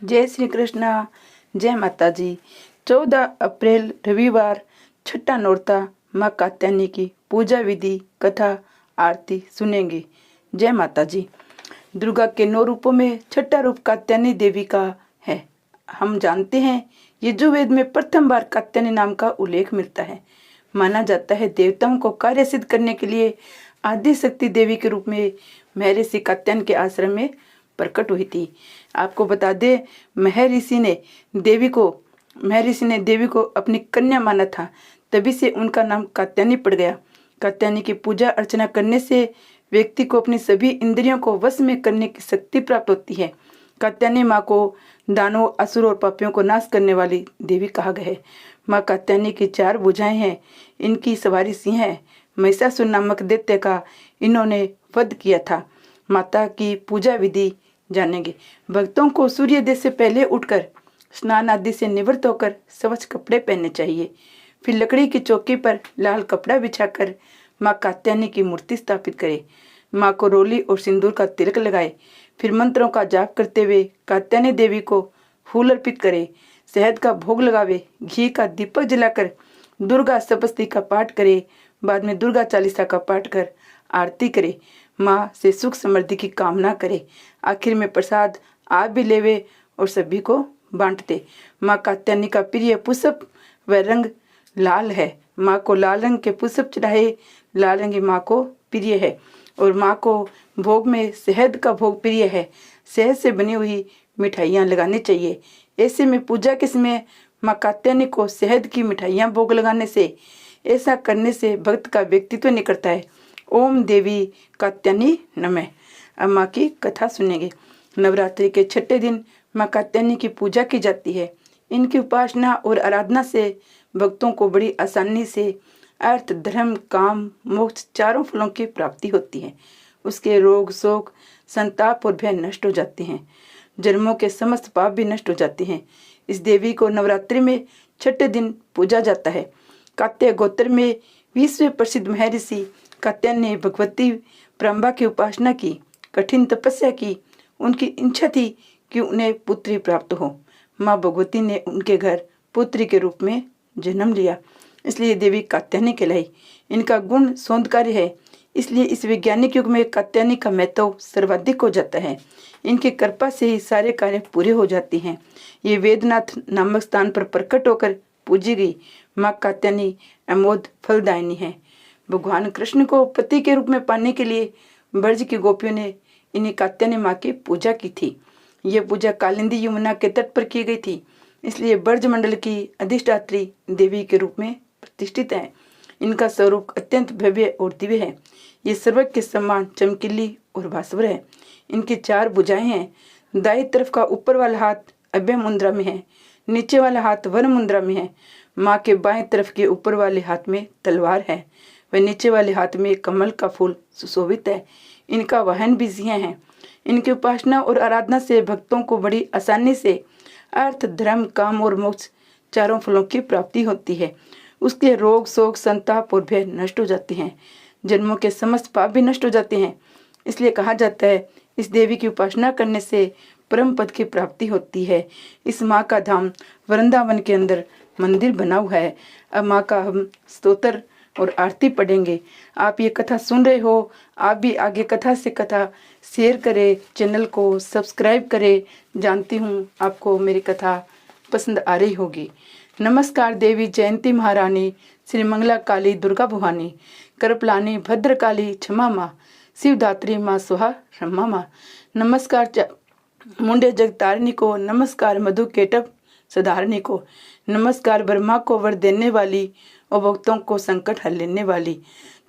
जय श्री कृष्णा। जय माता जी। 14 अप्रैल रविवार, छठा नोरता, माँ कात्यायनी की पूजा विधि, कथा, आरती सुनेंगे। जय माता जी। दुर्गा के 9 रूपों में छठा रूप कात्यायनी देवी का है। हम जानते हैं यजुर्वेद में प्रथम बार कात्यायनी नाम का उल्लेख मिलता है। माना जाता है देवताओं को कार्य सिद्ध करने के लिए आदि शक्ति देवी के रूप में महर्षि कात्यायन के आश्रम में प्रकट हुई थी। आपको बता दें, महर्षि ने देवी को अपनी कन्या माना था, तभी से उनका नाम कात्यायनी पड़ गया। कात्यायनी की पूजा अर्चना करने से व्यक्ति को अपनी सभी इंद्रियों को वश में करने की शक्ति प्राप्त होती है। कात्यायनी माँ को दानवों, असुरों और पापियों को नाश करने वाली देवी कहा गया है। माँ कात्यायनी की 4 भुजाएं हैं। इनकी सवारी सिंह है। महिषासुर नामक दैत्य का इन्होंने वध किया था। माता की पूजा विधि जानेंगे। भक्तों को सूर्योदय से पहले उठकर स्नान आदि से निवृत्त होकर स्वच्छ कपड़े पहनने चाहिए। फिर लकड़ी की चौकी पर लाल कपड़ा बिछाकर माँ कात्यायनी की मूर्ति स्थापित करे। माँ को रोली और सिंदूर का तिलक लगाए। फिर मंत्रों का जाप करते हुए कात्यायनी देवी को फूल अर्पित करे। शहद का भोग लगावे। घी का दीपक जलाकर दुर्गा सप्तशती का पाठ करे। बाद में दुर्गा चालीसा का पाठ कर आरती करे। माँ से सुख समृद्धि की कामना करे। आखिर में प्रसाद आप भी लेवे और सभी को बांटते। माँ कात्यायनी का प्रिय पुष्प व रंग लाल है। माँ को लाल रंग के पुष्प चढ़ाए। लाल रंग माँ को प्रिय है और माँ को भोग में शहद का भोग प्रिय है। शहद से बनी हुई मिठाइयाँ लगानी चाहिए। ऐसे में पूजा के समय माँ कात्यायनी को शहद की मिठाइयाँ भोग लगाने से, ऐसा करने से भक्त का व्यक्तित्व निकलता है। ओम देवी कात्यायनी नमः। अब माँ की कथा सुनेंगे। नवरात्रि के छठे दिन माँ कात्यायनी की पूजा की जाती है। इनकी उपासना और आराधना से भक्तों को बड़ी आसानी से अर्थ, धर्म, काम, मोक्ष 4 फलों की प्राप्ति होती है। उसके रोग, शोक, संताप और भय नष्ट हो जाते हैं। जन्मों के समस्त पाप भी नष्ट हो जाते हैं। इस देवी को नवरात्रि में छठे दिन पूजा जाता है। कात्याय गोत्र में विश्व प्रसिद्ध महर्षि कात्यायन ने भगवती ब्रह्मा की उपासना की, कठिन तपस्या की। उनकी इच्छा थी कि उन्हें पुत्री प्राप्त हो। माँ भगवती ने उनके घर पुत्री के रूप में जन्म लिया, इसलिए देवी कात्यायनी कहलाई। इनका गुण सौंदर्य है, इसलिए इस वैज्ञानिक युग में कात्यायनी का महत्व सर्वाधिक हो जाता है। इनकी कृपा से ही सारे कार्य पूरे हो जाते हैं। ये वेदनाथ नामक स्थान पर प्रकट होकर पूजी गई माँ कात्यायनी अमोद फलदायिनी है। भगवान कृष्ण को पति के रूप में पाने के लिए ब्रज की गोपियों ने इन्हीं कात्यायनी माँ की पूजा की थी। यह पूजा कालिंदी यमुना के तट पर की गई थी, इसलिए ब्रज मंडल की अधिष्ठात्री देवी के रूप में प्रतिष्ठित है। इनका स्वरूप अत्यंत भव्य और दिव्य है। ये सर्वज्ञ के समान चमकीली और भास्वर है। इनकी 4 भुजाएं हैं। दाई तरफ का ऊपर वाला हाथ अभय मुद्रा में है, नीचे वाला हाथ वर मुद्रा में है। माँ के बाएं तरफ के ऊपर वाले हाथ में तलवार है व नीचे वाले हाथ में कमल का फूल सुशोभित है। इनका वाहन भी सिंह है। इनकी उपासना और आराधना से भक्तों को बड़ी आसानी से अर्थ, धर्म, काम और मोक्ष 4 फलों की प्राप्ति होती है। उसके रोग, शोक, संताप और भय नष्ट हो जाते हैं। जन्मों के समस्त पाप भी नष्ट हो जाते हैं। इसलिए कहा जाता है इस देवी की उपासना करने से परम पद की प्राप्ति होती है। इस माँ का धाम वृंदावन के अंदर मंदिर बना हुआ है। अब माँ का हम स्तोत्र और आरती पढ़ेंगे। आप ये कथा सुन रहे हो, आप भी आगे कथा से कथा शेयर करें, चैनल को सब्सक्राइब करें। जानती हूँ आपको मेरी कथा पसंद आ रही होगी। नमस्कार देवी जयंती महारानी, श्री मंगला काली दुर्गा भवानी, करपलानी भद्रकाली क्षमा माँ, शिवदात्री माँ सुहा रमा माँ। नमस्कार मुंडे जगतारिणी को, नमस्कार मधु केटव सधारणी को, नमस्कार ब्रह्मा को वर देने वाली और भक्तों को संकट हल लेने वाली।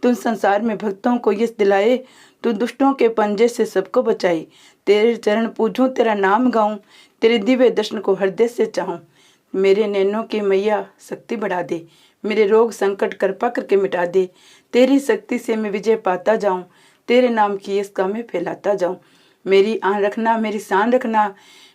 तुम संसार में भक्तों को यश दिलाए, तू दुष्टों के पंजे से सबको बचाई। तेरे चरण पूजूं, तेरा नाम गाऊं, तेरे दिव्य दर्शन को हृदय से चाहूं। मेरे नैनों की मैया शक्ति बढ़ा दे, मेरे रोग संकट कृपा करके मिटा दे। तेरी शक्ति से मैं विजय पाता जाऊं, तेरे नाम की यश का मैं फैलाता जाऊं। मेरी आन रखना, मेरी शान रखना,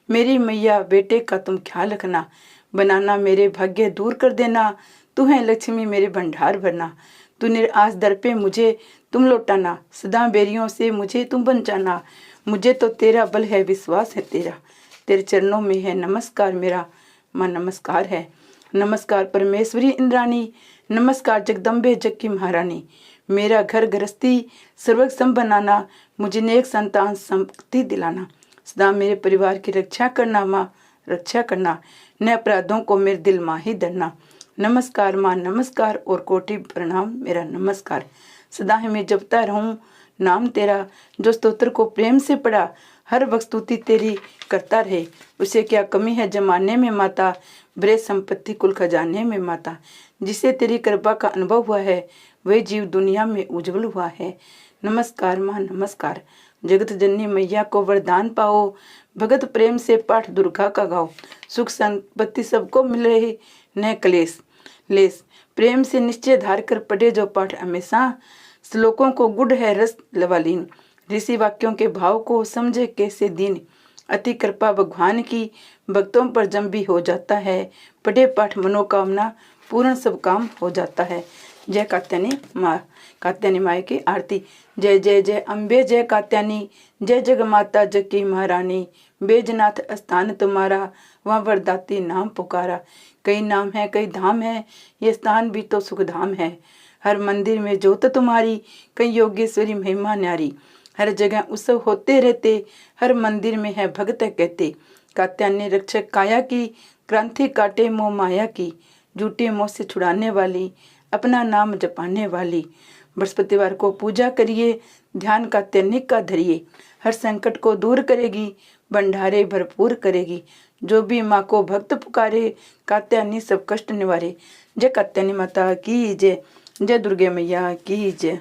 मेरी मैया बेटे का तुम ख्याल रखना। बनाना मेरे भाग्य दूर कर देना, तू है लक्ष्मी मेरे भंडार भरना। तू निराश दर पे मुझे तुम लौटाना, सदा बेरियों से मुझे तुम बचाना। मुझे तो तेरा बल है, विश्वास है तेरा, तेरे चरणों में है नमस्कार मेरा, माँ नमस्कार है। नमस्कार परमेश्वरी इंद्राणी, नमस्कार जगदम्बे जग की महारानी। मेरा घर गृहस्थी सर्वक्षम बनाना, मुझे नेक संतान संपत्ति दिलाना। सदा मेरे परिवार की रक्षा करना माँ, रक्षा करना। न अपराधों को मेरे दिल माँ ही डरना। नमस्कार माँ नमस्कार और कोटि प्रणाम मेरा नमस्कार। सदा ही मैं जपता रहूं नाम तेरा, जो स्तोत्र को प्रेम से पढ़ा हर वक्त स्तुति तेरी करता रहे। उसे क्या कमी है जमाने में माता, बड़े संपत्ति कुल खजाने में माता। जिसे तेरी कृपा का अनुभव हुआ है, वही जीव दुनिया में उज्जवल हुआ है। नमस्कार माँ नमस्कार। जगत जननी मैया को वरदान पाओ, भगत प्रेम से पाठ दुर्गा का गाओ। सुख संपत्ति सबको मिल रही, न कलेश लेस। प्रेम से निश्चय धार कर पढ़े जो पाठ हमेशा, श्लोकों को गुड़ है रस लवालीन। ऋषि वाक्यों के भाव को समझे कैसे दीन। अति कृपा भगवान की भक्तों पर जम भी हो जाता है, पढ़े पाठ मनोकामना पूर्ण सब काम हो जाता है। जय कात्यायनी माँ, कात्यायनी माँ की आरती। जय जय जय अम्बे जय कात्यायनी, जय जग माता जग की महारानी। बैजनाथ स्थान तुम्हारा, वहाँ वरदाती नाम पुकारा। कई नाम है कई धाम है, ये स्थान भी तो सुखधाम है। हर मंदिर में ज्योत तुम्हारी, कई योगेश्वरी महिमा न्यारी। हर जगह उत्सव होते रहते, हर मंदिर में है भगत कहते। कात्यायनी रक्षक काया की, क्रांति काटे मोह माया की। झूठे मोह से छुड़ाने वाली, अपना नाम जपाने वाली। बृहस्पतिवार को पूजा करिए, ध्यान कात्यायनी का धरिए। हर संकट को दूर करेगी, भंडारे भरपूर करेगी। जो भी माँ को भक्त पुकारे, कात्यायनी सब कष्ट निवारे। जय कात्यायनी माता की जय, जय दुर्गे मैया की जय।